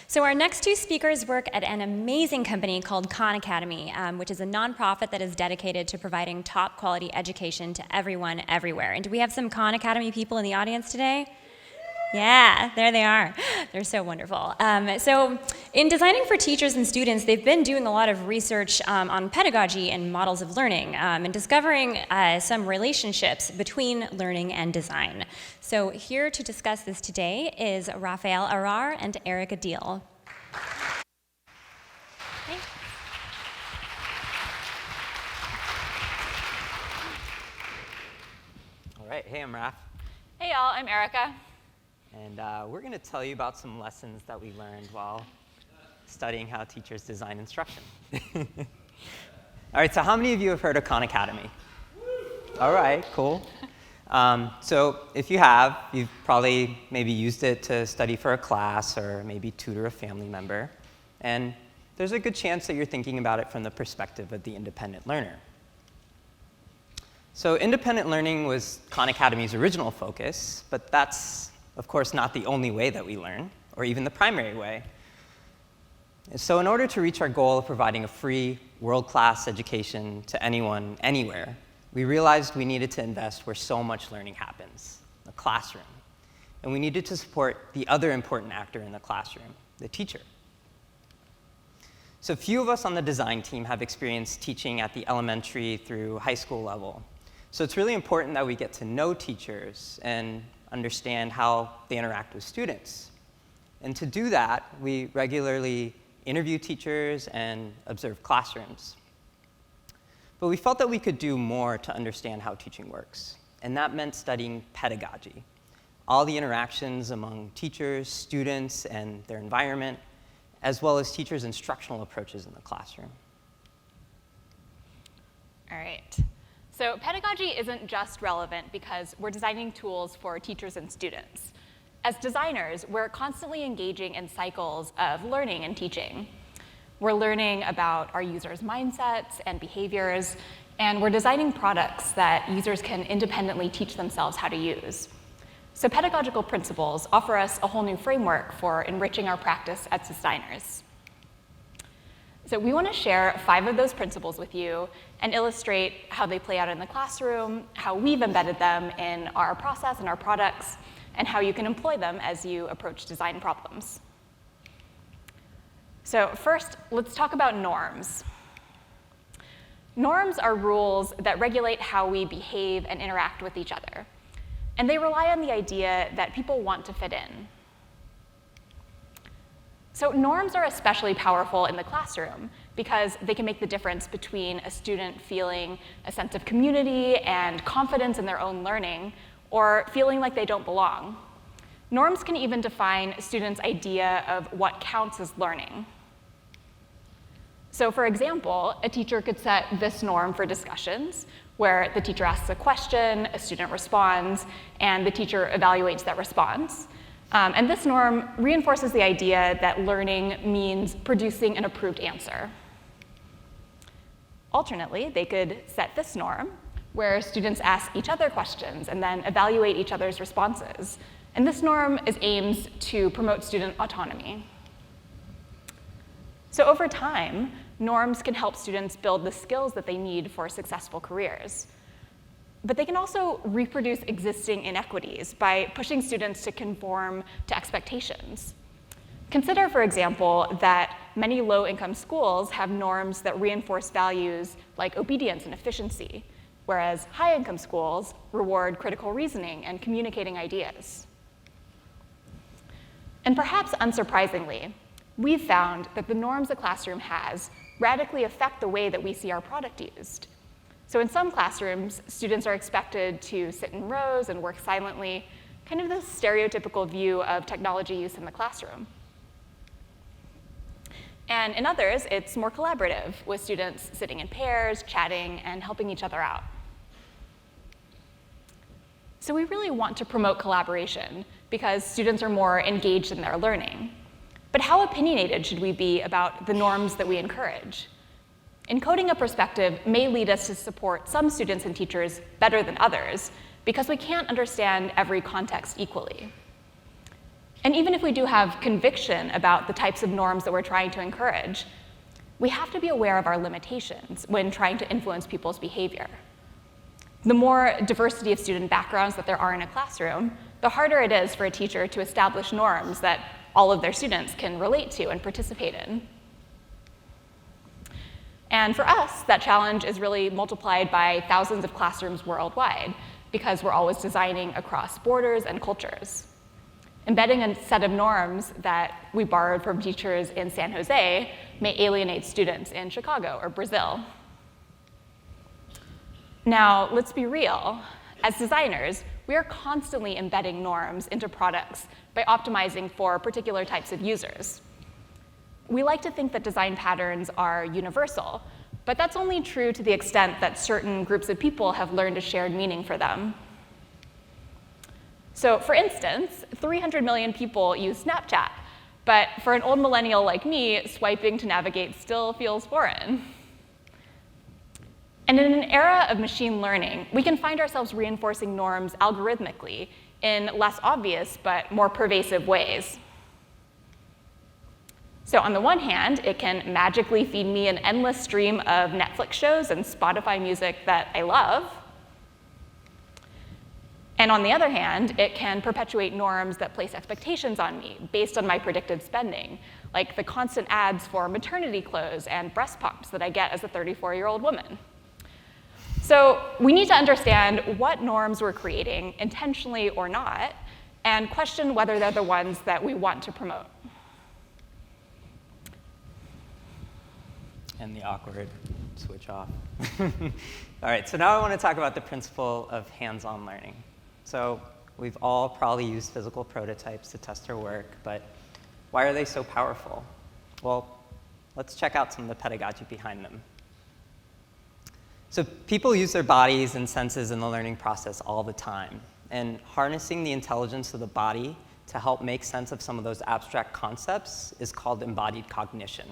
So our next two speakers work at an amazing company called Khan Academy, which is a nonprofit that is dedicated to providing top quality education to everyone, everywhere. And do we have some Khan Academy people in the audience today? Yeah, there they are. They're so wonderful. So in designing for teachers and students, they've been doing a lot of research on pedagogy and models of learning and discovering some relationships between learning and design. So here to discuss this today is Raphael Arar and Erica Deahl. All right, hey, I'm Raph. Hey y'all, I'm Erica. And we're going to tell you about some lessons that we learned while studying how teachers design instruction. All right, so how many of you have heard of Khan Academy? All right, cool. So if you have, you've probably maybe used it to study for a class or maybe tutor a family member. And there's a good chance that you're thinking about it from the perspective of the independent learner. So independent learning was Khan Academy's original focus, but that's of course, not the only way that we learn, or even the primary way. So in order to reach our goal of providing a free, world-class education to anyone, anywhere, we realized we needed to invest where so much learning happens, the classroom. And we needed to support the other important actor in the classroom, the teacher. So few of us on the design team have experience teaching at the elementary through high school level. So it's really important that we get to know teachers and understand how they interact with students. And to do that, we regularly interview teachers and observe classrooms. But we felt that we could do more to understand how teaching works. And that meant studying pedagogy, all the interactions among teachers, students, and their environment, as well as teachers' instructional approaches in the classroom. All right. So pedagogy isn't just relevant because we're designing tools for teachers and students. As designers, we're constantly engaging in cycles of learning and teaching. We're learning about our users' mindsets and behaviors, and we're designing products that users can independently teach themselves how to use. So pedagogical principles offer us a whole new framework for enriching our practice as designers. So we want to share 5 of those principles with you and illustrate how they play out in the classroom, how we've embedded them in our process and our products, and how you can employ them as you approach design problems. So first, let's talk about norms. Norms are rules that regulate how we behave and interact with each other. And they rely on the idea that people want to fit in. So norms are especially powerful in the classroom because they can make the difference between a student feeling a sense of community and confidence in their own learning or feeling like they don't belong. Norms can even define students' idea of what counts as learning. So for example, a teacher could set this norm for discussions where the teacher asks a question, a student responds, and the teacher evaluates that response. And this norm reinforces the idea that learning means producing an approved answer. Alternately, they could set this norm, where students ask each other questions and then evaluate each other's responses. And this norm aims to promote student autonomy. So over time, norms can help students build the skills that they need for successful careers. But they can also reproduce existing inequities by pushing students to conform to expectations. Consider, for example, that many low-income schools have norms that reinforce values like obedience and efficiency, whereas high-income schools reward critical reasoning and communicating ideas. And perhaps unsurprisingly, we've found that the norms a classroom has radically affect the way that we see our product used. So in some classrooms, students are expected to sit in rows and work silently, kind of the stereotypical view of technology use in the classroom. And in others, it's more collaborative, with students sitting in pairs, chatting, and helping each other out. So we really want to promote collaboration because students are more engaged in their learning. But how opinionated should we be about the norms that we encourage? Encoding a perspective may lead us to support some students and teachers better than others because we can't understand every context equally. And even if we do have conviction about the types of norms that we're trying to encourage, we have to be aware of our limitations when trying to influence people's behavior. The more diversity of student backgrounds that there are in a classroom, the harder it is for a teacher to establish norms that all of their students can relate to and participate in. And for us, that challenge is really multiplied by thousands of classrooms worldwide, because we're always designing across borders and cultures. Embedding a set of norms that we borrowed from teachers in San Jose may alienate students in Chicago or Brazil. Now, let's be real. As designers, we are constantly embedding norms into products by optimizing for particular types of users. We like to think that design patterns are universal, but that's only true to the extent that certain groups of people have learned a shared meaning for them. So, for instance, 300 million people use Snapchat, but for an old millennial like me, swiping to navigate still feels foreign. And in an era of machine learning, we can find ourselves reinforcing norms algorithmically in less obvious but more pervasive ways. So on the one hand, it can magically feed me an endless stream of Netflix shows and Spotify music that I love. And on the other hand, it can perpetuate norms that place expectations on me based on my predicted spending, like the constant ads for maternity clothes and breast pumps that I get as a 34-year-old woman. So we need to understand what norms we're creating, intentionally or not, and question whether they're the ones that we want to promote. And the awkward switch off. All right, so now I want to talk about the principle of hands-on learning. So we've all probably used physical prototypes to test our work, but why are they so powerful? Well, let's check out some of the pedagogy behind them. So people use their bodies and senses in the learning process all the time, and harnessing the intelligence of the body to help make sense of some of those abstract concepts is called embodied cognition.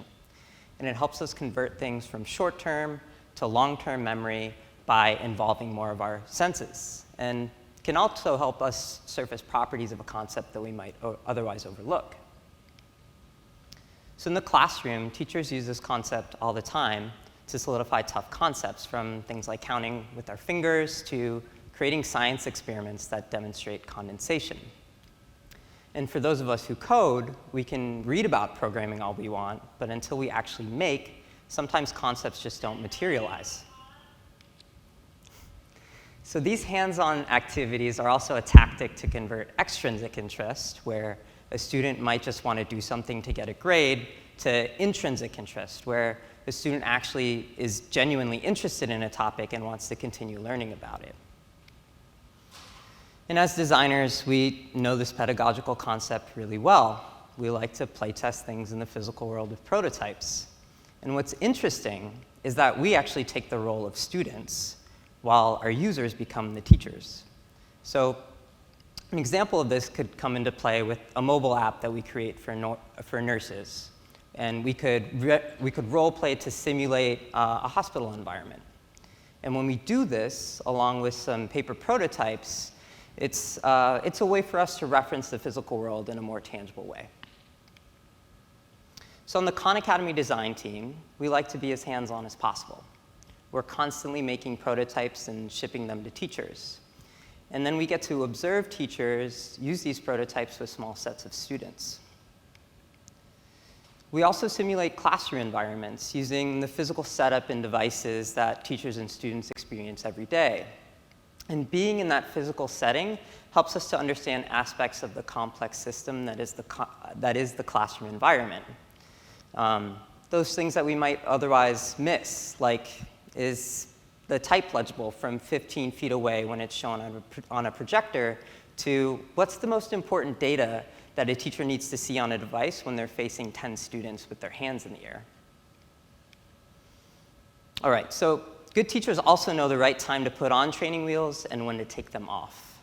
And it helps us convert things from short-term to long-term memory by involving more of our senses, and can also help us surface properties of a concept that we might otherwise overlook. So in the classroom, teachers use this concept all the time to solidify tough concepts, from things like counting with our fingers to creating science experiments that demonstrate condensation. And for those of us who code, we can read about programming all we want, but until we actually make, sometimes concepts just don't materialize. So these hands-on activities are also a tactic to convert extrinsic interest, where a student might just want to do something to get a grade, to intrinsic interest, where the student actually is genuinely interested in a topic and wants to continue learning about it. And as designers, we know this pedagogical concept really well. We like to play test things in the physical world with prototypes. And what's interesting is that we actually take the role of students while our users become the teachers. So an example of this could come into play with a mobile app that we create for nurses. And we could role play to simulate a hospital environment. And when we do this, along with some paper prototypes, it's a way for us to reference the physical world in a more tangible way. So on the Khan Academy design team, we like to be as hands-on as possible. We're constantly making prototypes and shipping them to teachers. And then we get to observe teachers use these prototypes with small sets of students. We also simulate classroom environments using the physical setup and devices that teachers and students experience every day. And being in that physical setting helps us to understand aspects of the complex system that is the classroom environment. Those things that we might otherwise miss, like is the type legible from 15 feet away when it's shown on a projector, to what's the most important data that a teacher needs to see on a device when they're facing 10 students with their hands in the air. All right, so good teachers also know the right time to put on training wheels and when to take them off.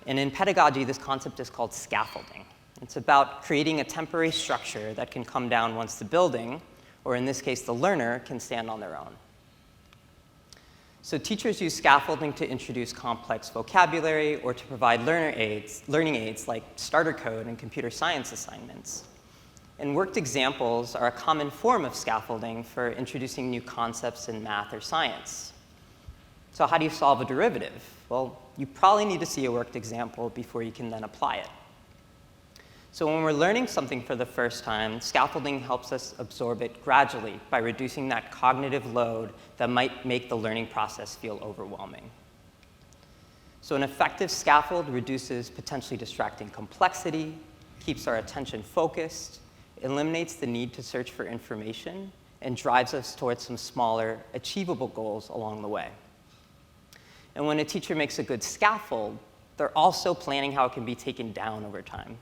And in pedagogy, this concept is called scaffolding. It's about creating a temporary structure that can come down once the building, or in this case, the learner, can stand on their own. So teachers use scaffolding to introduce complex vocabulary or to provide learning aids like starter code and computer science assignments. And worked examples are a common form of scaffolding for introducing new concepts in math or science. So how do you solve a derivative? Well, you probably need to see a worked example before you can then apply it. So when we're learning something for the first time, scaffolding helps us absorb it gradually by reducing that cognitive load that might make the learning process feel overwhelming. So an effective scaffold reduces potentially distracting complexity, keeps our attention focused, eliminates the need to search for information, and drives us towards some smaller, achievable goals along the way. And when a teacher makes a good scaffold, they're also planning how it can be taken down over time.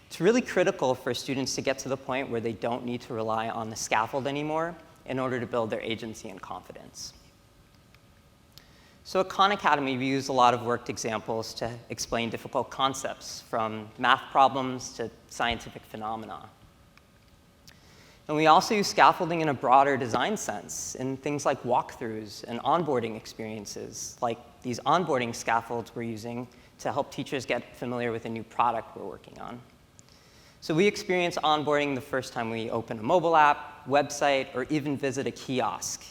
It's really critical for students to get to the point where they don't need to rely on the scaffold anymore in order to build their agency and confidence. So at Khan Academy, we use a lot of worked examples to explain difficult concepts, from math problems to scientific phenomena. And we also use scaffolding in a broader design sense in things like walkthroughs and onboarding experiences, like these onboarding scaffolds we're using to help teachers get familiar with a new product we're working on. So we experience onboarding the first time we open a mobile app, website, or even visit a kiosk.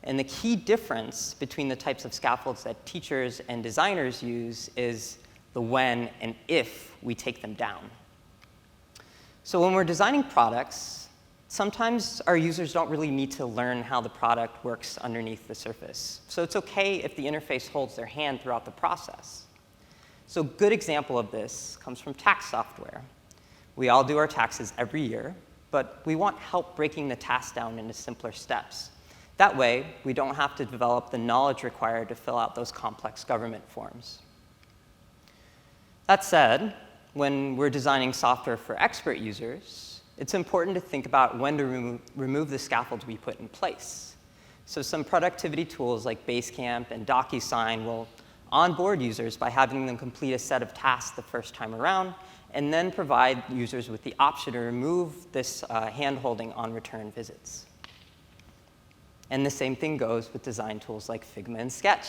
And the key difference between the types of scaffolds that teachers and designers use is the when and if we take them down. So when we're designing products, sometimes our users don't really need to learn how the product works underneath the surface. So it's okay if the interface holds their hand throughout the process. So a good example of this comes from tax software. We all do our taxes every year, but we want help breaking the task down into simpler steps. That way, we don't have to develop the knowledge required to fill out those complex government forms. That said, when we're designing software for expert users, it's important to think about when to remove the scaffolds we put in place. So some productivity tools like Basecamp and DocuSign will onboard users by having them complete a set of tasks the first time around, and then provide users with the option to remove this hand-holding on return visits. And the same thing goes with design tools like Figma and Sketch.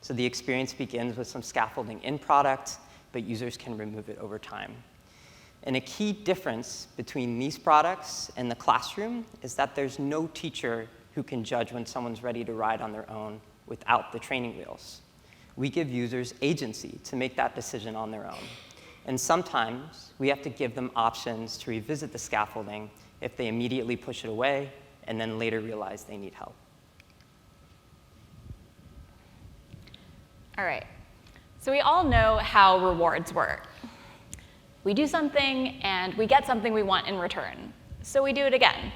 So the experience begins with some scaffolding in product, but users can remove it over time. And a key difference between these products and the classroom is that there's no teacher who can judge when someone's ready to ride on their own without the training wheels. We give users agency to make that decision on their own. And sometimes we have to give them options to revisit the scaffolding if they immediately push it away and then later realize they need help. All right, so we all know how rewards work. We do something and we get something we want in return, so we do it again.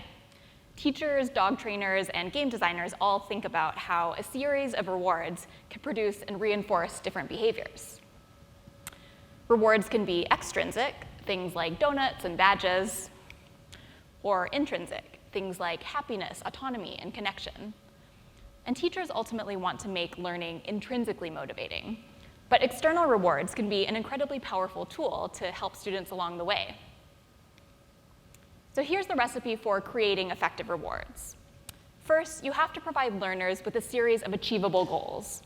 Teachers, dog trainers, and game designers all think about how a series of rewards can produce and reinforce different behaviors. Rewards can be extrinsic, things like donuts and badges, or intrinsic, things like happiness, autonomy, and connection. And teachers ultimately want to make learning intrinsically motivating, but external rewards can be an incredibly powerful tool to help students along the way. So here's the recipe for creating effective rewards. First, you have to provide learners with a series of achievable goals.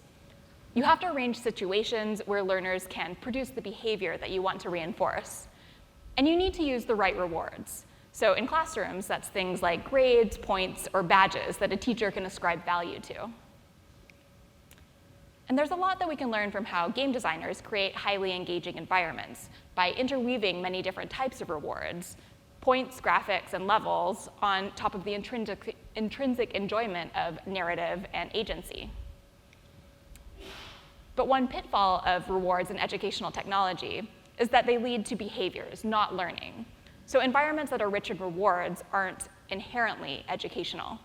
You have to arrange situations where learners can produce the behavior that you want to reinforce. And you need to use the right rewards. So in classrooms, that's things like grades, points, or badges that a teacher can ascribe value to. And there's a lot that we can learn from how game designers create highly engaging environments by interweaving many different types of rewards, points, graphics, and levels on top of the intrinsic enjoyment of narrative and agency. But one pitfall of rewards in educational technology is that they lead to behaviors, not learning. So environments that are rich in rewards aren't inherently educational.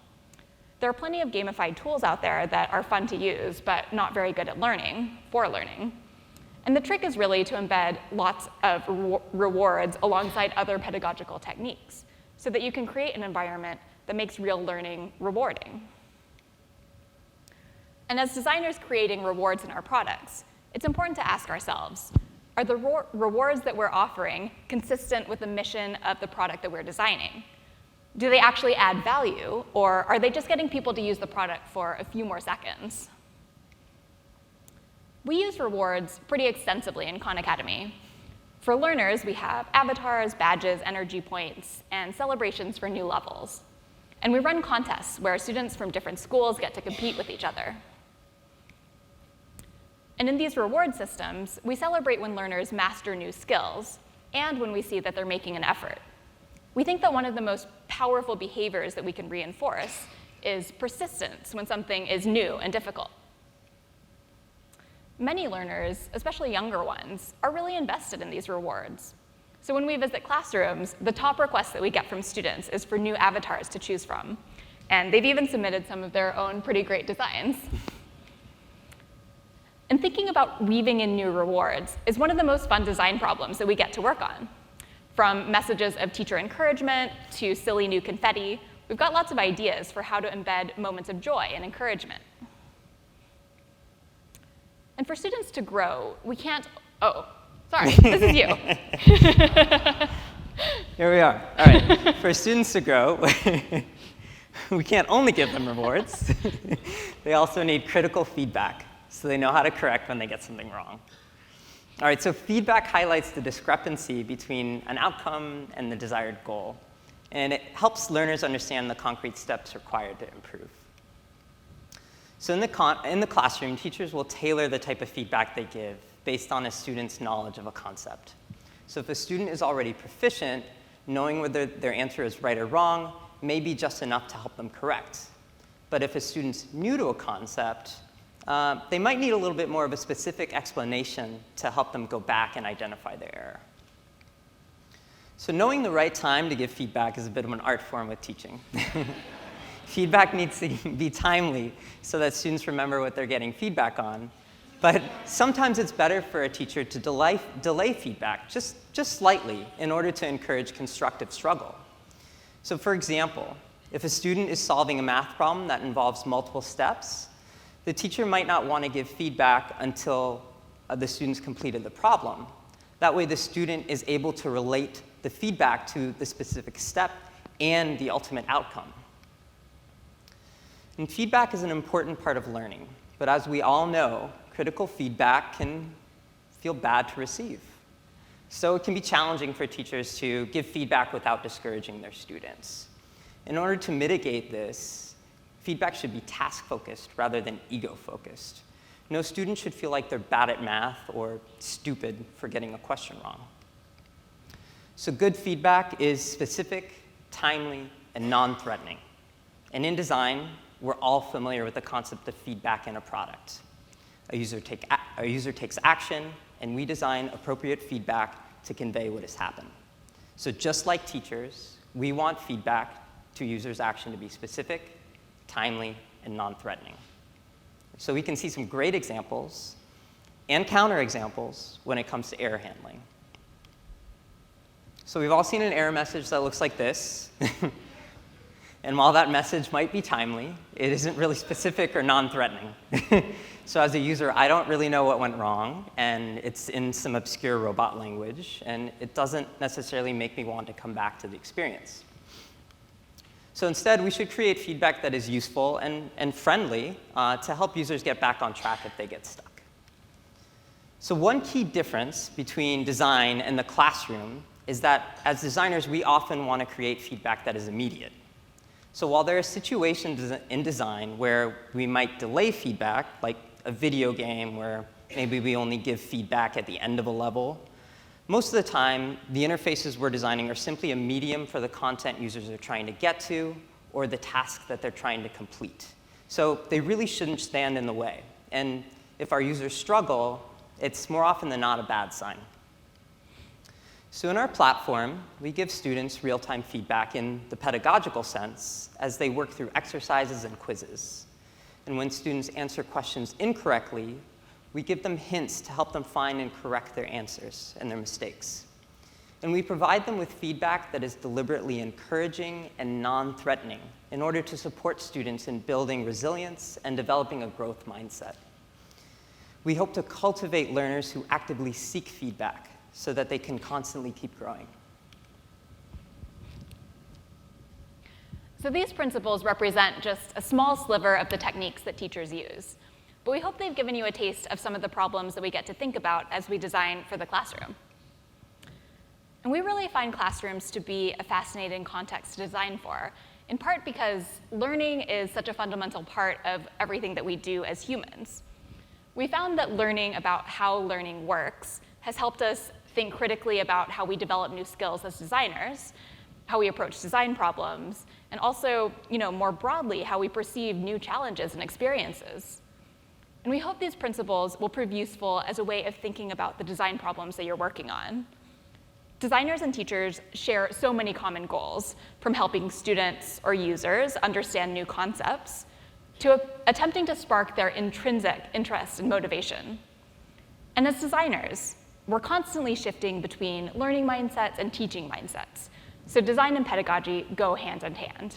There are plenty of gamified tools out there that are fun to use, but not very good at learning, for learning. And the trick is really to embed lots of rewards alongside other pedagogical techniques so that you can create an environment that makes real learning rewarding. And as designers creating rewards in our products, it's important to ask ourselves, are the rewards that we're offering consistent with the mission of the product that we're designing? Do they actually add value, or are they just getting people to use the product for a few more seconds? We use rewards pretty extensively in Khan Academy. For learners, we have avatars, badges, energy points, and celebrations for new levels. And we run contests where students from different schools get to compete with each other. And in these reward systems, we celebrate when learners master new skills and when we see that they're making an effort. We think that one of the most powerful behaviors that we can reinforce is persistence when something is new and difficult. Many learners, especially younger ones, are really invested in these rewards. So when we visit classrooms, the top request that we get from students is for new avatars to choose from. And they've even submitted some of their own pretty great designs. And thinking about weaving in new rewards is one of the most fun design problems that we get to work on. From messages of teacher encouragement to silly new confetti, we've got lots of ideas for how to embed moments of joy and encouragement. And for students to grow, we can't, oh, sorry, this is you. Here we are. All right, for students to grow, we can't only give them rewards. They also need critical feedback so they know how to correct when they get something wrong. All right, so feedback highlights the discrepancy between an outcome and the desired goal. And it helps learners understand the concrete steps required to improve. So in the classroom, teachers will tailor the type of feedback they give based on a student's knowledge of a concept. So if a student is already proficient, knowing whether their answer is right or wrong may be just enough to help them correct. But if a student's new to a concept, they might need a little bit more of a specific explanation to help them go back and identify their error. So knowing the right time to give feedback is a bit of an art form with teaching. Feedback needs to be timely so that students remember what they're getting feedback on. But sometimes it's better for a teacher to delay feedback just slightly in order to encourage constructive struggle. So for example, if a student is solving a math problem that involves multiple steps, the teacher might not want to give feedback until the student's completed the problem. That way the student is able to relate the feedback to the specific step and the ultimate outcome. And feedback is an important part of learning, but as we all know, critical feedback can feel bad to receive. So it can be challenging for teachers to give feedback without discouraging their students. In order to mitigate this, feedback should be task-focused rather than ego-focused. No student should feel like they're bad at math or stupid for getting a question wrong. So good feedback is specific, timely, and non-threatening. And in design, we're all familiar with the concept of feedback in a product. A user takes action, and we design appropriate feedback to convey what has happened. So just like teachers, we want feedback to users' action to be specific, timely, and non-threatening. So we can see some great examples and counterexamples when it comes to error handling. So we've all seen an error message that looks like this. And while that message might be timely, it isn't really specific or non-threatening. So as a user, I don't really know what went wrong, and it's in some obscure robot language, and it doesn't necessarily make me want to come back to the experience. So instead, we should create feedback that is useful and friendly to help users get back on track if they get stuck. So one key difference between design and the classroom is that as designers, we often want to create feedback that is immediate. So while there are situations in design where we might delay feedback, like a video game where maybe we only give feedback at the end of a level, most of the time, the interfaces we're designing are simply a medium for the content users are trying to get to or the task that they're trying to complete. So they really shouldn't stand in the way. And if our users struggle, it's more often than not a bad sign. So in our platform, we give students real-time feedback in the pedagogical sense as they work through exercises and quizzes. And when students answer questions incorrectly, we give them hints to help them find and correct their answers and their mistakes. And we provide them with feedback that is deliberately encouraging and non-threatening in order to support students in building resilience and developing a growth mindset. We hope to cultivate learners who actively seek feedback so that they can constantly keep growing. So these principles represent just a small sliver of the techniques that teachers use. but we hope they've given you a taste of some of the problems that we get to think about as we design for the classroom. And we really find classrooms to be a fascinating context to design for, in part because learning is such a fundamental part of everything that we do as humans. We found that learning about how learning works has helped us think critically about how we develop new skills as designers, how we approach design problems, and also, more broadly, how we perceive new challenges and experiences. And we hope these principles will prove useful as a way of thinking about the design problems that you're working on. Designers and teachers share so many common goals, from helping students or users understand new concepts to attempting to spark their intrinsic interest and motivation. And as designers, we're constantly shifting between learning mindsets and teaching mindsets. So design and pedagogy go hand in hand.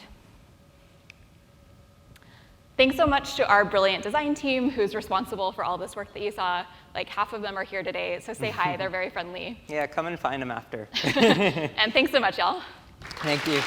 Thanks so much to our brilliant design team who's responsible for all this work that you saw. Like half of them are here today, so say hi, they're very friendly. Yeah, come and find them after. And thanks so much, y'all. Thank you.